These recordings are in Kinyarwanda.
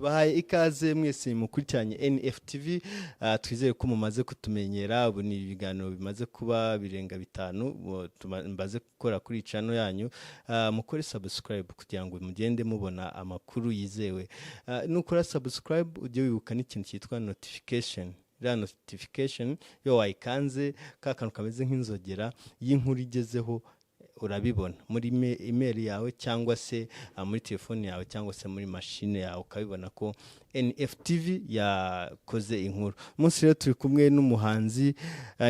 tubahaye ikaze mwese mukurikiranye NFTV. Twizeye ko mumaze kutumenyera. Ubu ni ibiganiro bimaze kuba birenga 5 mbaze gukora kuri channel yanyu. Mukore subscribe kugira ngo mugende mubona amakuru yizewe. Nukora subscribe ujye wibuka n'ikintu cyitwa notification. La notification yo wayikanze kakantu kameze nk'inzogera y'inkuru igezeho urabibona muri email yawe cyangwa se muri telefone yawe cyangwa se muri machine yawe ukabibona ko NFTV yakoze inkuru. Umunsi rero turi kumwe n'umuhanzi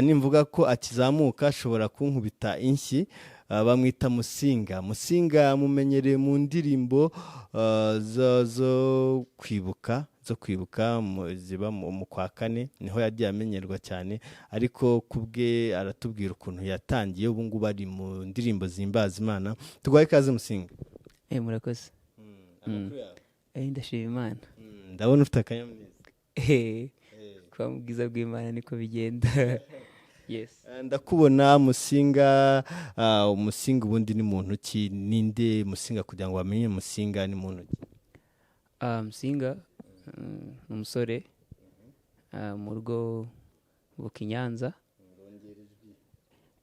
nimvuga ko akizamuka ashobora kunkubita inshyi, bamwita MUSINGA. MUSINGA mumenyereye mu ndirimbo zo kwibuka ziba mu kwa kane, niho yagiye amenyerwa cyane, ariko kubwe aratubwira ukuntu yatangiye ubu ngubu ari mu ndirimbo zimbaza Imana. Tugwaye ikaze MUSINGA. Murakoze. Ndashima Imana. Ndabona ufite akanyamuneza. Kwa mubwiza bw'Imana niko bigenda. Yes. Ndakubona MUSINGA. MUSINGA ubundi ni muntu ki, ninde MUSINGA kugira ngo bamenye MUSINGA ni muntu ki? MUSINGA umusore mu rugo mvuka i Nyanza.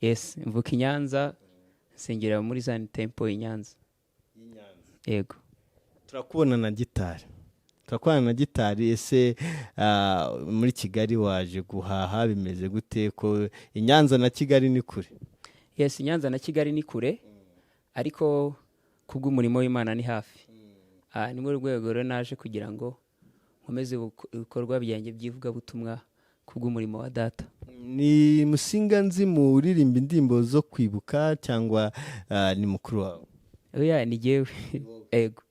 Yes, mvuka i Nyanza, nsengera muri Zion Temple i Nyanza. Yego. Turakubona na gitari. Ese muri Kigali waje guhaha bimeze gute ko i Nyanza na Kigali ni kure? Yes, i Nyanza na Kigali ni kure, ariko kubw'umurimo w'Imana ni hafi. Ni mu rwego rero naje kugira ngo nkomeze ibikorwa byanjye byivuga butumwa kubw'umurimo wa data. Ni MUSINGA nzi mu uririmba indirimbo zo kwibuka cyangwa ni mukuru wawe? Oya, ni jewe. Ego.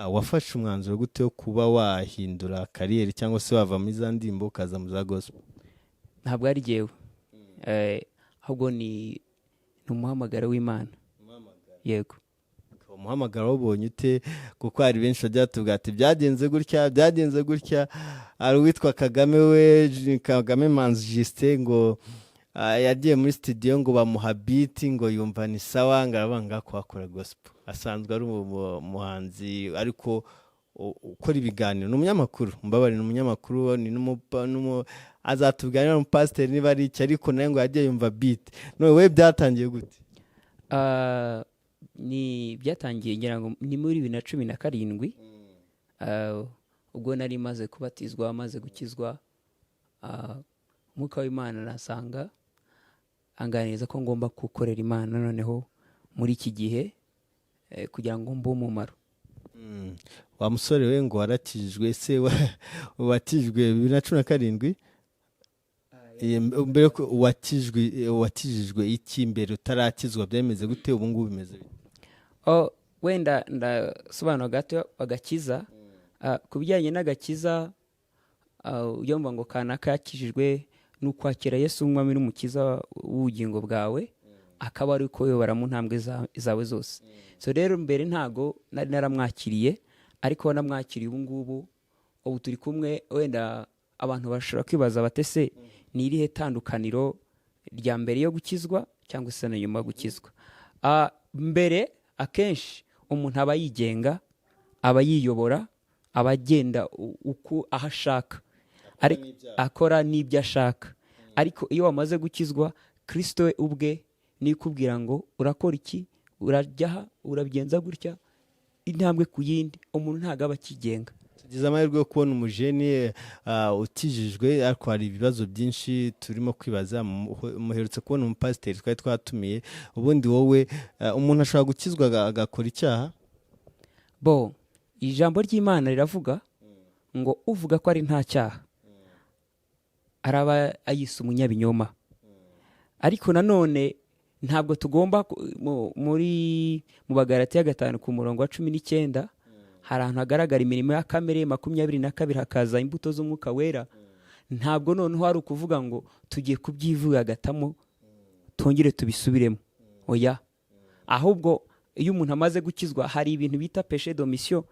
Wafashe umwanzuro gute wo kuba wahindura kariyeri cyangwa se wava muri za ndimbo ukaza mu za gospel? Ntabwo ari jewe. Ahubwo ni umuhamagaro w'Imana. Yego. Umuhamagaro wabonye ute? Kuko hari benshi bajya tuvuga ati byagenze gutya. Ari witwa Kagame Manzi Justin ngo yagiye muri studio ngo bamuha beat ngo yumva ni sawa ngarabanga kwakora gospel. Asanzwe ari umuhanzi ariko ukora ibiganiro, n'umunyamakuru. Mbabari n'umunyamakuru, ni azatubwira n'umupasiteri niba ari iki, ariko naye ngo yagiye yumva beat. None we byatangiye gute? Ni byatangiye ngira ngo ni muri 2017. Ubwo nari maze kubatizwa, maze gukizwa, umwuka w'Imana nasanga anganiriza ko ngomba gukorera Imana noneho muri iki gihe kugira ngo mbe umumaro. Wa musore we ngo warakijijwe, se watijwe 2017? Mbere ko wakijijwe iki mbere utarakizwa byemeze gute ubu ngubu bimeze? Wenda ndasobanura gato agakiza. Kubijyanye n'agakiza, uyumva ngo kanaka yakijijwe n'ukwakira Yesu umwami n'umukiza w'ubugingo bwawe, akaba ari ko yobora mu ntambwe zawe zose. So rero mbere ntago nari naramwakiriye, ariko namwakiriye ubu ngubu. Ubu turi kumwe. Wenda abantu bashobora kwibaza batese ni irihe tandukaniro rya mbere yo gukizwa cyangwa se na nyuma gukizwa? Mbere akenshi umuntu aba yigenga, aba yiyobora, aba agenda uko ahashaka, akora n'ibyo ashaka. Ariko iyo wamaze gukizwa, Kristo we ubwe nikubwira ngo urakora iki, urajyaha, urabigenza gutya, intambwe ku yindi. Umuntu ntago aba akigenga. Tugize amahirwe yo kubona umujeni utijijwe, ariko hari ibibazo byinshi turimo kwibaza. Muherutse kubona umupasiteri twari twatumiye. Ubundi wowe umuntu ashobora gukizwa agakora icyaha? Ijambo ry'Imana riravuga ngo uvuga ko ari nta cyaha araba ayise umunyabinyoma. Ariko nanone ntabwo tugomba mu Bagalatiya 5:19 hari ahantu hagaragara imirimo ya kamere 22 hakaza imbuto z'umwuka wera. Ntabwo noneho hari ukuvuga ngo tugiye kubyivuga gatamo tongere tubisubiremo. Oya, ahubwo iyo umuntu amaze gukizwa hari ibintu bita péché d'omission.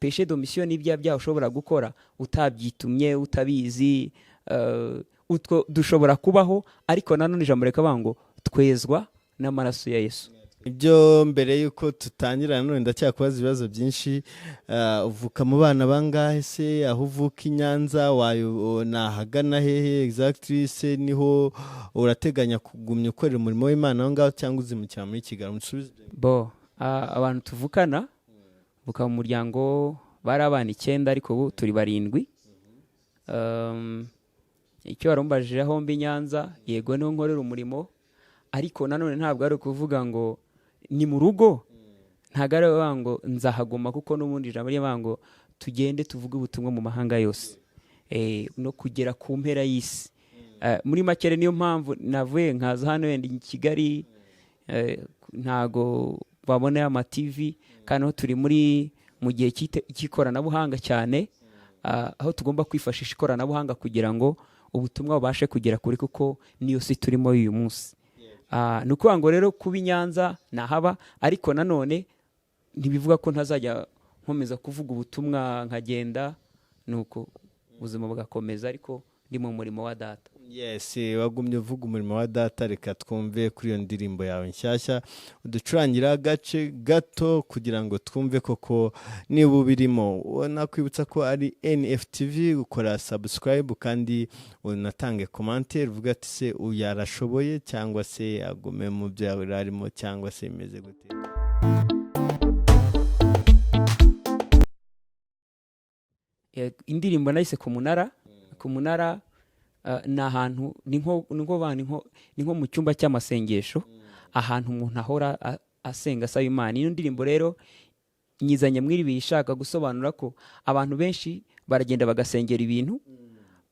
Péché d'omission ni ibyaha ushobora gukora utabyitumye, utabizi. Utwo dushobora kubaho, ariko nanone ijambo reka bango twezwa n'amaraso ya Yesu. ibyo mbere yuko tutangira none ndacyakubaza ibibazo byinshi. Uvuka mu bana bangahe se? Aho uvuka i Nyanza nahagana hehe exactly se? Niho urateganya kugumya ukorera umurimo w'Imana aho ngaho cyangwa uzimukira muri Kigali? Musubize. Abantu tuvukana vuka mu muryango bari abana 9 ariko ubu turi 7. Icyo warumbajije aho mbi Nyanza, yego niho nkorera umurimo, ariko nanone ntabwo ari kuvuga ngo ni mu rugo, ntabwo ari ngo nzahaguma, kuko n'ubundi ijambo ry'Imana tugende tuvuge ubutumwa mu mahanga yose, no kugera ku mpera y'isi. Muri makere niyo mpamvu navuye nkaza hano wenda i Kigali, ntago babona ama TV, kandi turi mu gihe cy'ikoranabuhanga cyane, aho tugomba kwifashisha ikoranabuhanga kugira ngo ubutumwa bubashe kugera kuri, kuko niyo si turimo uyu munsi. Nukuvuga ngo rero kuba i Nyanza nahaba, ariko nanone ntibivuga ko ntazajya nkomeza kuvuga ubutumwa nkagenda, nuko ubuzima bugakomeza, ariko ndi mu murimo wa data. Yes, wagumye uvuga umurimo wa data. Reka twumve kuri iyo ndirimbo yawe nshyashya, uducurangira agace gato kugira ngo twumve koko niba ubirimo. Nakwibutsa ko ari NFTV, ukora subscribe kandi unatange commentaire, uvuga ati se uyarashoboye cyangwa se agume mu byo yararimo cyangwa se imeze gute. Indirimbo nayise ku munara, ni ahantu ni nko mu cyumba cy'amasengesho, ahantu umuntu ahora asenga asaba Imana. Iyo ndirimbo rero nyizanye mwiri bishaka gusobanura ko abantu benshi baragenda bagasengera ibintu,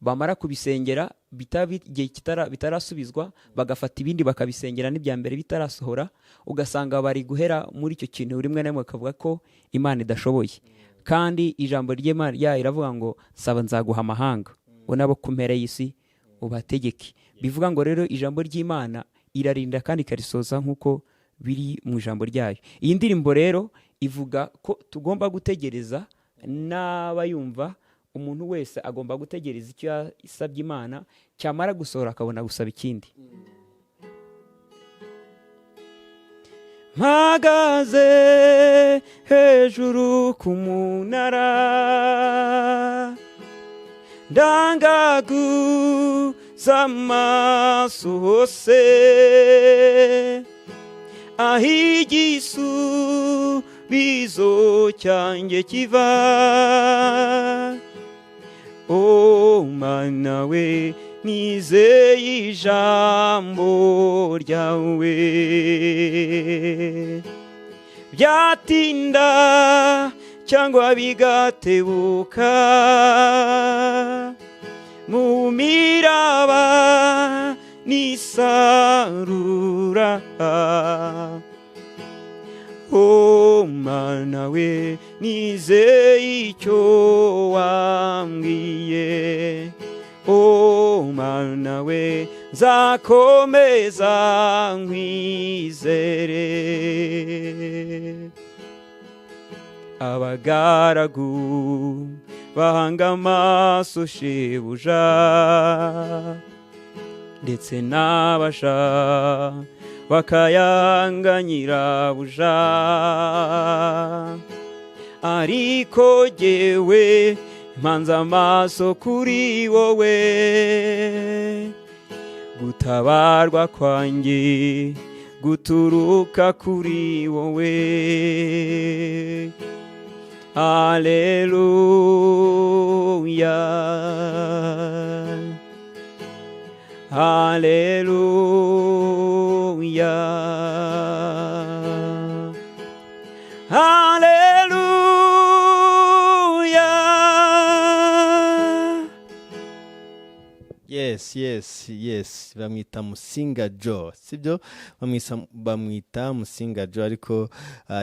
bamara kubisengera igihe bitarasubizwa, bagafata ibindi bakabisengera n'ibya mbere bitarasohora, ugasanga bari guhera muri icyo kintu rimwe na rimwe, bakavuga ko Imana idashoboye. Kandi ijambo ry'Imana iravuga ngo saba nzaguha amahanga, unabo ku mpera y'isi ubategeke. Bivuga ngo rero ijambo ry'Imana irarinda kandi ikarisoza nk'uko biri mu ijambo ryayo. Iyi ndirimbo rero ivuga ko tugomba gutegereza, n'abayumva umuntu wese agomba gutegereza icyo yasabye Imana, cyamara gusohora akabona gusaba ikindi. Mpagaze hejuru ku munara, ndangaguza amaso hose, aho igisubizo cyanjye kiva. Mana we, nizeye ijambo ryawe, byatinda cyangwa bigatebuka, mu miraba n'isarura. Mana we, nizeye icyo wambwiye. Mana we, nzakomeza nkwizere. Abagaragu bahanga amaso shebuja, ndetse n'abasha bakayanga nyirabuja, ariko jyewe mpanze amaso kuri wowe, gutabarwa kwanjye guturuka kuri wowe. Haleluya, haleluya, haleluya. Yes, bamwita Musinga Joe, sibyo? Bamwita Musinga Joe, ariko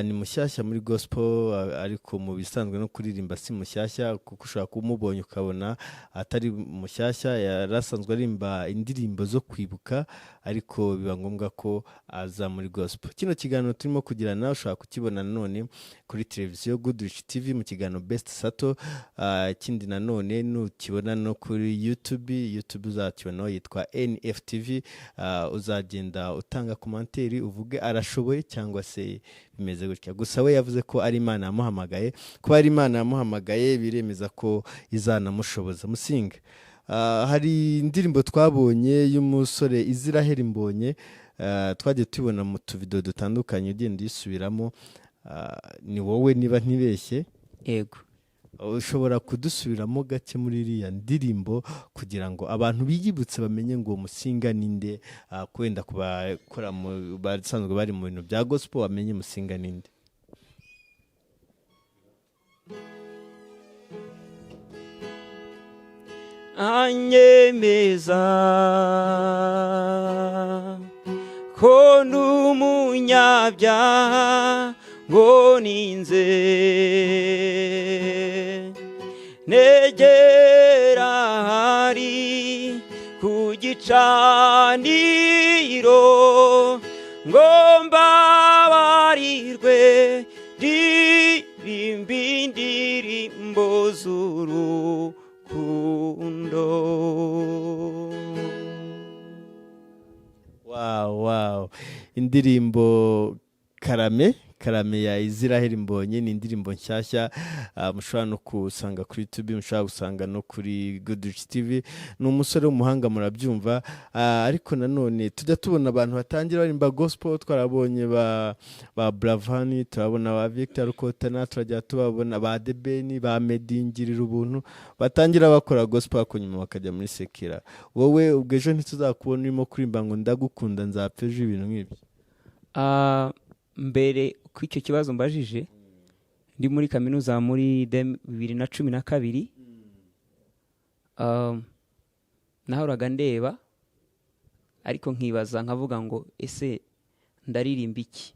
ni mushyashya muri gospel, ariko mu bisanzwe no kuririmba si mushyashya, kuko ushobora kumubonye ukabona atari mushyashya. Yarasanzwe arimba indirimbo zo kwibuka, ariko biba ngombwa ko aza muri gospel. Kino kiganiro turimo kugirana ushobora kukibona none kuri televiziyo Goodrich TV mu kiganiro Best Sato. Kindi nanone nukibona no kuri YouTube YouTube uzakibonaho yitwa NFTV. Uzagenda utanga komanteri uvuge arashoboye cyangwa se bimeze gutya. Gusa we yavuze ko ari Imana yamuhamagaye, kuba ari Imana yamuhamagaye biremeza ko izanamushoboza. Musinga, hari indirimbo twabonye y'umusore Israel Mbonye, twagiye tubona mu tuvido dutandukanye ugenda yisubiramo. Ni wowe niba ntibeshye? Yego. Ushobora kudusubiramo gake muri iriya ndirimbo kugira ngo abantu biyibutse bamenye ngo Musinga ninde, kwenda kubakora basanzwe bari mu bintu bya gospel bamenye Musinga ninde. Anyemeza ko n'umunyabyaha ngo ninze negera hari ku gicaniro ngo mbabarirwe ndirimba indirimbo z'urukundo. Wow, indirimbo Karame ya Israel Mbonye ni indirimbo nshyashya, mushobora no kusanga kuri YouTube, mushobora gusanga no kuri Good TV. Ni umusore w'umuhanga murabyumva, ariko nanone tujya tubona abantu batangira barimba gospel. Twarabonye ba Bravani, turabona ba Victor Kotana, turajya tubabona ba Debeni, ba Medingirira ubuntu batangira bakora gospel kunyuma bakajya muri sekira. Wowe ubwo ejo ntituzakubona urimo kurimba ngo ndagukunda nzapfa ejo, ibintu nk'ibyo? Mbere ku icyo kibazo mbajije, ndi muri kaminuza muri 2012, nahoraga ndeba ariko nkibaza nkavuga ngo ese ndaririmba iki.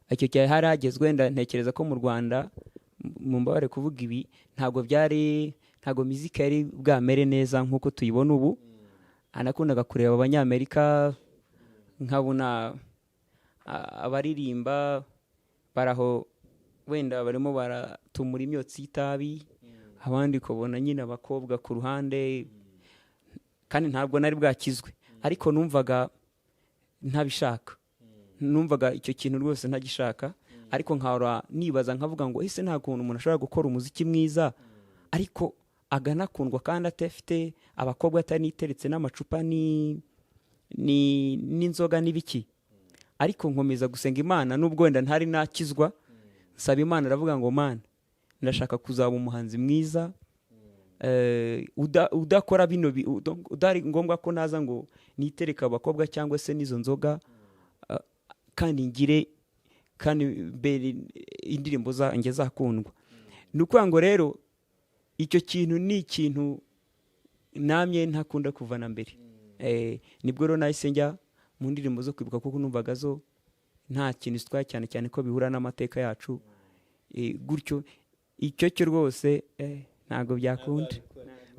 Icyo cyahe hari hagezwe, ntekereza ko mu Rwanda, mu mbabare kuvuga ibi, ntago muzika yari bwamere neza nk'uko tuyibona ubu. Anakundaga kureba abanyamerika nkabona abaririmba baraho wenda barimo baratumura imyotsi y'itabi, abandi kubona nyine abakobwa ku ruhande, kandi ntabwo nari bwakizwe, ariko numvaga ntabishaka, numvaga icyo kintu rwose ntagishaka. Ariko nkahora nibaza nkavuga ngo ese nta kuntu umuntu ashobora gukora umuziki mwiza ariko aganakundwa kandi atafite abakobwa ataniteretse n'amacupa n'inzoga n'ibiki. Ariko nkomeza gusenga Imana, nubwo wenda ntari nakizwa, nsaba Imana, aravuga ngo Mana, ndashaka kuzaba umuhanzi mwiza, udakora bino udari ngombwa ko naza ngo nitereka abakobwa cyangwa se n'izo nzoga, kandi ngire kandi mbere indirimbo zanjye zakundwa. Nukuvuga ngo rero icyo kintu ni ikintu namye ntakunda kuva na mbere. Nibwo rero nahise njya mu ndirimbo zo kwibuka, kuko numvaga zo nta kintu zitwaye, cyane cyane ko bihura n'amateka yacu. Gutyo icyo cyo rwose ntago byakunda.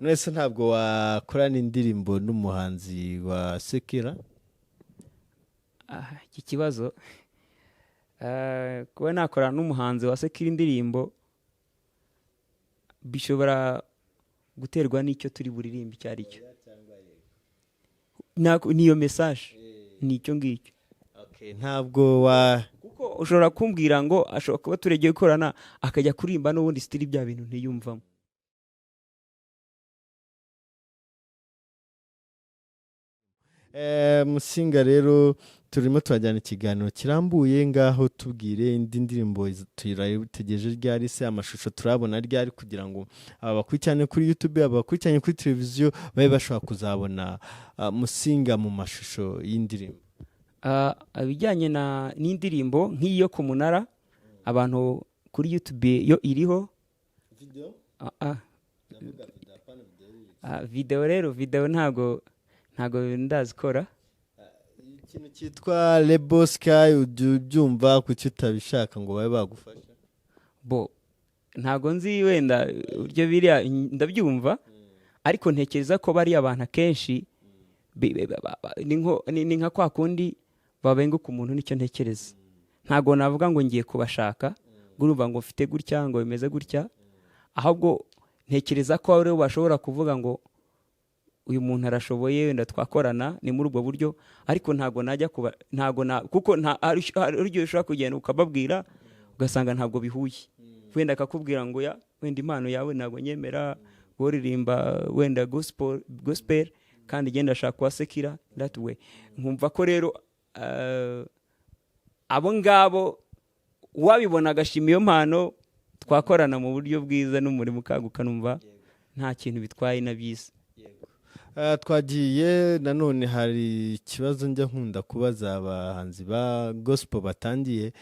Mwese ntabwo wakorana indirimbo n'umuhanzi wa sekira? Iki kibazo, kuba nakorana n'umuhanzi wa sekira indirimbo bishobora guterwa n'icyo turi buririmba icyo ari cyo. Niyo message nicyo ngicyo. Ntabwo kuko ushobora kumbwira ngo ashobora kuba turegeye gukorana akajya kurimba n'ubundi stili bya bintu ntiyumvamo. Musinga rero turimo turajyana ikiganiro kirambuye, ngaho tubwire indi ndirimbo tuyitegereje ryari, se amashusho turabona ryari, kugira ngo abakurikirane kuri YouTube, abakurikirane kuri televiziyo babe bashobora kuzabona Musinga mu mashusho y'indirimbo. Abijyanye n'indirimbo nk'iyo ku munara, abantu kuri YouTube yo iriho video ntago ndazikora. Ikintu cyitwa Lebo Sky ubyumva kuki utabishaka ngo babe bagufasha? Ntago nzi wenda uryo biriya ndabyumva, ariko ntekereza ko bari abantu akenshi ni nka kwa kundi babenguka umuntu, nicyo ntekereza. Ntago navuga ngo ngiye kubashaka, urumva ngo mfite gutya ngo bimeze gutya, ahubwo ntekereza ko ari bo bashobora kuvuga ngo uyu muntu arashoboye wenda twakorana ni muri ubwo buryo, ariko ntago najya kuba kuko aryo ushobora kugenda ukababwira ugasanga ntabwo bihuye, wenda akakubwira ngo wenda impano yawe ntabwo nyemera woririmba wenda gospel kandi genda ashaka kuhasekira that way. Nkumva ko rero abo ngabo wabibona agashima iyo mpano twakorana mu buryo bwiza n'umurimo ukaguka, numva nta kintu bitwaye na byiza. Twagiye nanone hari ikibazo njya nkunda kubaza abahanzi ba gospel batangiye,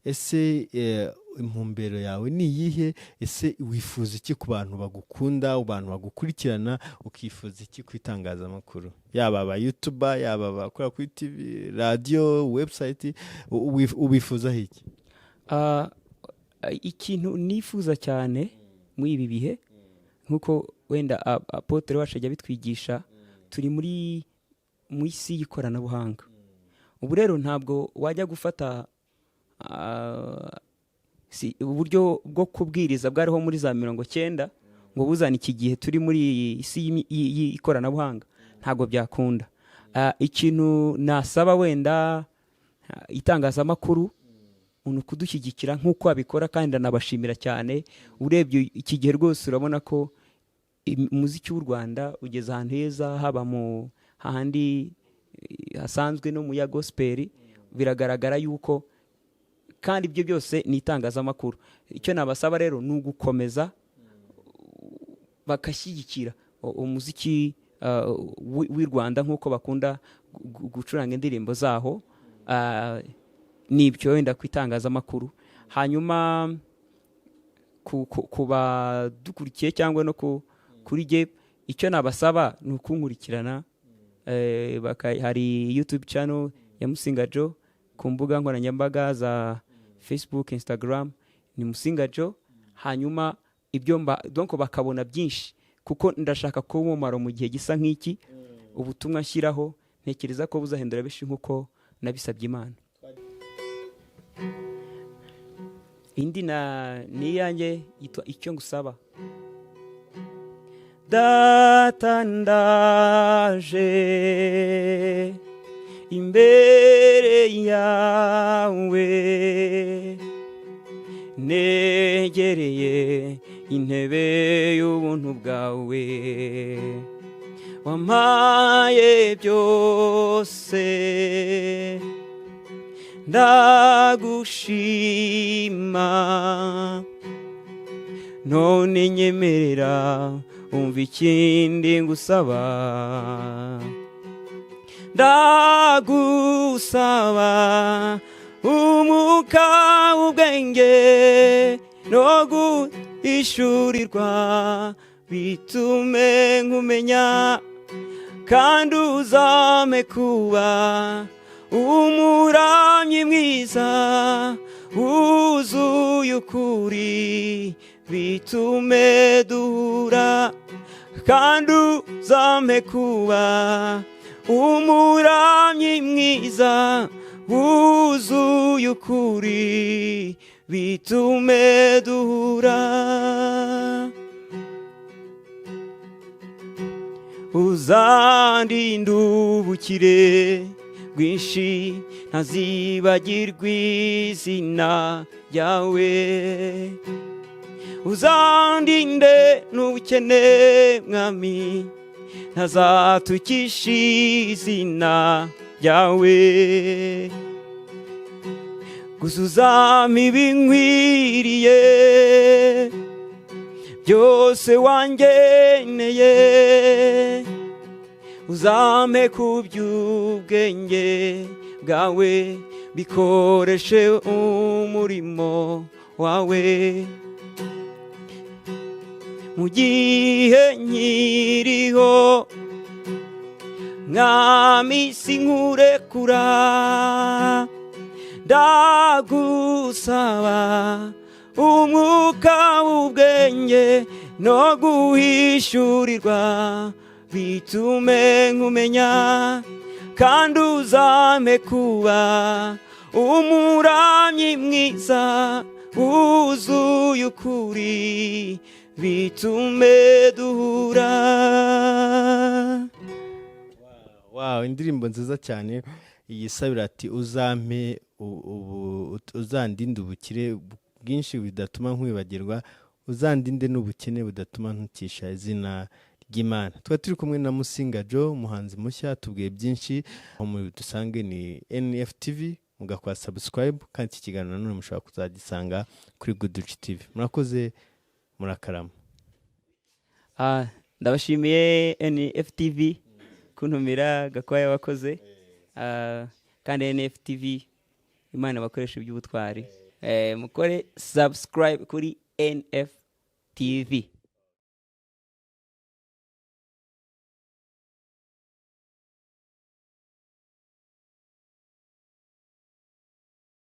ese impumbero yawe ni iyihe? Ese wifuza iki ku bantu bagukunda, abantu bagukurikirana? Ukifuza iki ku itangazamakuru, yaba aba YouTuber, yaba abakora kuri TV, radio, website, ubifuza iki? Ikintu nifuza cyane muri ibi bihe, nkuko wenda apotre wacu ajya bitwigisha, turi muri isi y'ikoranabuhanga. Ubu rero ntabwo wajya gufata uburyo bwo kubwiriza bwariho muri za 90 ngo buzane iki gihe turi muri isi y'ikoranabuhanga, ntabwo byakunda. Ikintu nasaba wenda itangazamakuru umuntu kudushyigikira nk'uko abikora, kandi ndanabashimira cyane. Urebye iki gihe rwose urabona ko umuziki w'u Rwanda ugeze ahantu heza, haba mu hahandi hasanzwe no mu ya gospel, biragaragara yuko, kandi ibyo byose ni itangazamakuru. Icyo nabasaba rero ni ugukomeza bakashyigikira umuziki w'u Rwanda nk'uko bakunda gucuranga indirimbo zaho, nibyo wenda ku itangazamakuru. Hanyuma kuba dukurikiye cyangwa no kuri jye, icyo nabasaba ni ukunkurikirana. Hari YouTube channel ya Musinga Jo, ku mbuga nkoranyambaga za Facebook, Instagram ni Musinga Jo. Hanyuma ibyo donc bakabona byinshi, kuko ndashaka ko umumaro mu gihe gisa nk'iki ubutumwa nshyiraho ntekereza ko buzahindura benshi nk'uko nabisabye Imana. Indi ni yanjye yitwa icyo ngusaba. Data ndaje imbere yawe, negereye intebe y'ubuntu bwawe, wampaye byose, ndagushima, none nyemerera umva ikindi ngusaba. Ndagusaba umwuka w'ubwenge no guhishurirwa, bitume nkumenya, kandi uzame kuba umuramyi mwiza wuzuye ukuri, bitume duhura, kandi uzame kuba umuramyi mwiza wuzuye ukuri, bitume duhura. Uzandinde ubukire bwinshi, ntazibagirwa izina ryawe. Uzandinde n'ubukene mwami, ntazatukisha izina ryawe. Gusa uzampa ibinkwiriye byose wangeneye, uzampe ku by'ubwenge bwawe, bikoreshe umurimo wawe. Mu gihe nkiriho mwami sinkurekura, ndagusaba umwuka w'ubwenge no guhishurirwa, bitume nkumenya, kandi uzampe kuba umuramyi mwiza wuzuye ukuri, bitume duhura. Wow, indirimbo nziza cyane yisabira ati uzampe uzandinde ubukire bwinshi bidatuma nkwibagirwa, uzandinde n'ubukene budatuma ntukisha izina ry'Imana. Tukaba turi kumwe na Musinga Joe, umuhanzi mushya, tubwiye byinshi. Aho dusange ni NFTV, mugakora subscribe, kandi iki kiganiro nanone mushobora kuzagisanga kuri Good TV. Murakoze, murakarama. Ndabashimiye NFTV kuntumira gakwaya wakoze, kandi NFTV Imana bakoresha iby'ubutwari, mukore subscribe kuri NFTV.